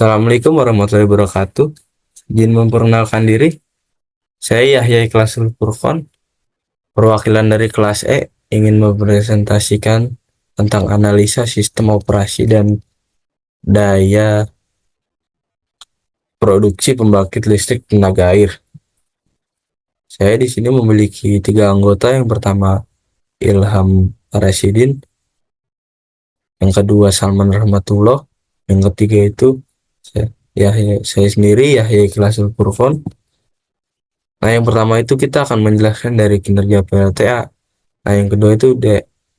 Assalamualaikum warahmatullahi wabarakatuh. Izin memperkenalkan diri, saya Yahya Ikhlasul Furqon, perwakilan dari kelas E, ingin mempresentasikan tentang analisa sistem operasi dan daya produksi pembangkit listrik tenaga air. Saya di sini memiliki tiga anggota. Yang pertama Ilham Rasidin, yang kedua Salman Rahmatullah, yang ketiga itu saya sendiri Yahya Ikhlasul Furqon. Nah, yang pertama itu kita akan menjelaskan dari kinerja PLTA. Nah, yang kedua itu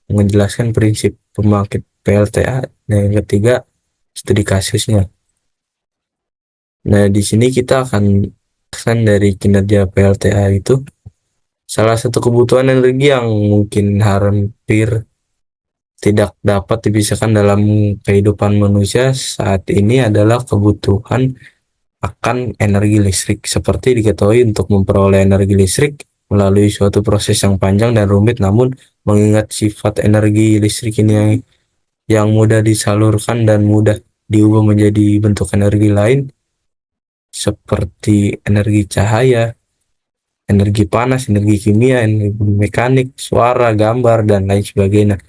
menjelaskan prinsip pembangkit PLTA. Nah, yang ketiga studi kasusnya. Nah, di sini kita akan menjelaskan dari kinerja PLTA itu salah satu kebutuhan energi yang mungkin hampir tidak dapat dipisahkan dalam kehidupan manusia saat ini adalah kebutuhan akan energi listrik. Seperti diketahui, untuk memperoleh energi listrik melalui suatu proses yang panjang dan rumit, namun mengingat sifat energi listrik ini yang mudah disalurkan dan mudah diubah menjadi bentuk energi lain seperti energi cahaya, energi panas, energi kimia, energi mekanik, suara, gambar, dan lain sebagainya.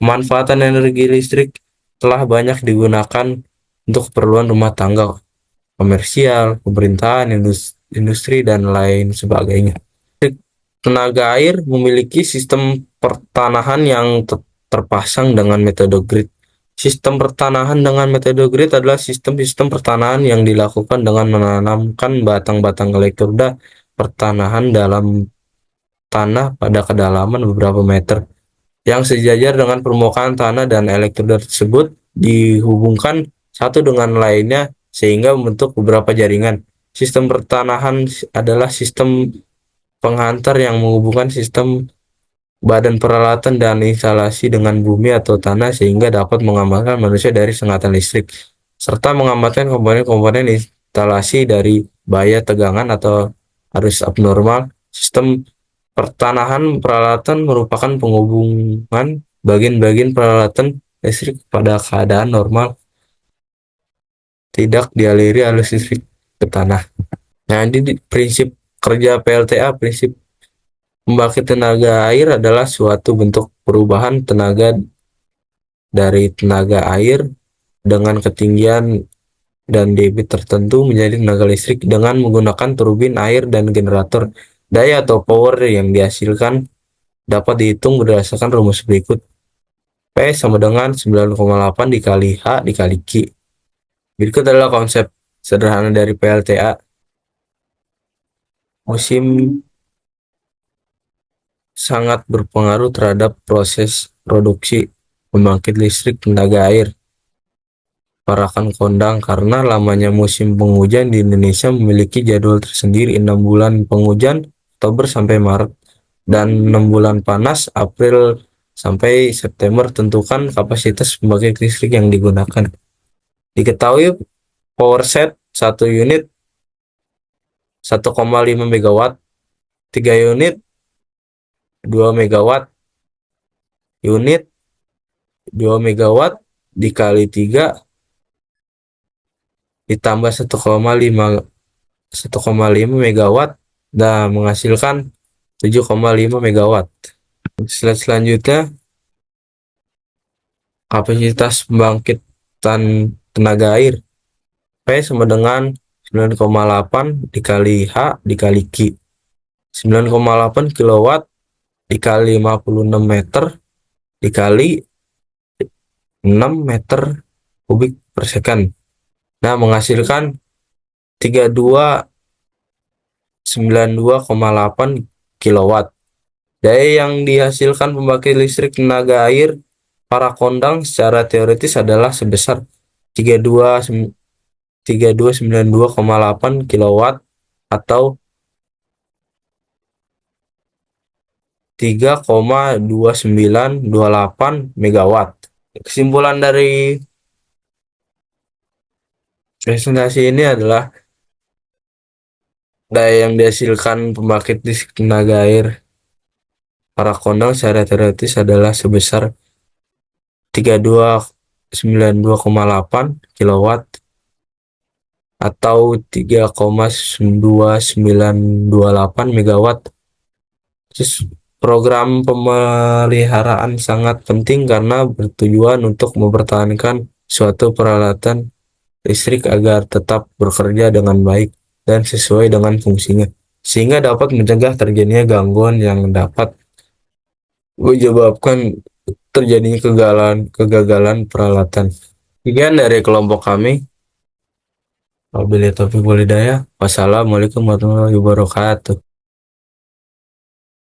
Pemanfaatan energi listrik telah banyak digunakan untuk keperluan rumah tangga, komersial, pemerintahan, industri, dan lain sebagainya. Tenaga air memiliki sistem pertanahan yang terpasang dengan metode grid. Sistem pertanahan dengan metode grid adalah sistem-sistem pertanahan yang dilakukan dengan menanamkan batang-batang elektroda pertanahan dalam tanah pada kedalaman beberapa meter, yang sejajar dengan permukaan tanah, dan elektroda tersebut dihubungkan satu dengan lainnya sehingga membentuk beberapa jaringan. Sistem pertanahan adalah sistem penghantar yang menghubungkan sistem badan peralatan dan instalasi dengan bumi atau tanah sehingga dapat mengamankan manusia dari sengatan listrik, serta mengamankan komponen-komponen instalasi dari bahaya tegangan atau arus abnormal. Sistem pertanahan peralatan merupakan penghubungan bagian-bagian peralatan listrik pada keadaan normal, tidak dialiri arus listrik ke tanah. Nah, ini prinsip kerja PLTA. Prinsip pembangkit tenaga air adalah suatu bentuk perubahan tenaga dari tenaga air dengan ketinggian dan debit tertentu menjadi tenaga listrik dengan menggunakan turbin air dan generator. Daya atau power yang dihasilkan dapat dihitung berdasarkan rumus berikut. P sama dengan 9,8 dikali H dikali Q. Berikut adalah konsep sederhana dari PLTA. Musim sangat berpengaruh terhadap proses produksi pembangkit listrik tenaga air. Parakan kondang, karena lamanya musim penghujan di Indonesia memiliki jadwal tersendiri: 6 bulan penghujan, Oktober sampai Maret, dan 6 bulan panas, April sampai September. Tentukan kapasitas pembangkit listrik yang digunakan. Diketahui power set 1 unit 1,5 megawatt, 3 unit 2 megawatt, unit 2 megawatt dikali 3 ditambah 1,5 megawatt dan menghasilkan 7,5 megawatt. Slide selanjutnya, kapasitas pembangkitan tenaga air. P sama dengan 9,8 dikali H dikali Q. 9,8 kilowatt dikali 56 meter dikali 6 meter kubik per second. Nah, menghasilkan 3292,8 kilowatt. Daya yang dihasilkan pembangkit listrik tenaga air para kondang secara teoritis adalah sebesar 3292,8 kilowatt atau 3,2928 megawatt. Kesimpulan dari presentasi ini adalah daya yang dihasilkan pembangkit listrik tenaga air para kondang secara teoritis adalah sebesar 3292,8 kilowatt atau 3,2928 megawatt. Terus program pemeliharaan sangat penting karena bertujuan untuk mempertahankan suatu peralatan listrik agar tetap bekerja dengan baik dan sesuai dengan fungsinya, sehingga dapat mencegah terjadinya gangguan yang dapat menyebabkan terjadinya kegagalan peralatan. Sekian dari kelompok kami. Wabillahi taufiq walhidayah. Wassalamualaikum warahmatullahi wabarakatuh.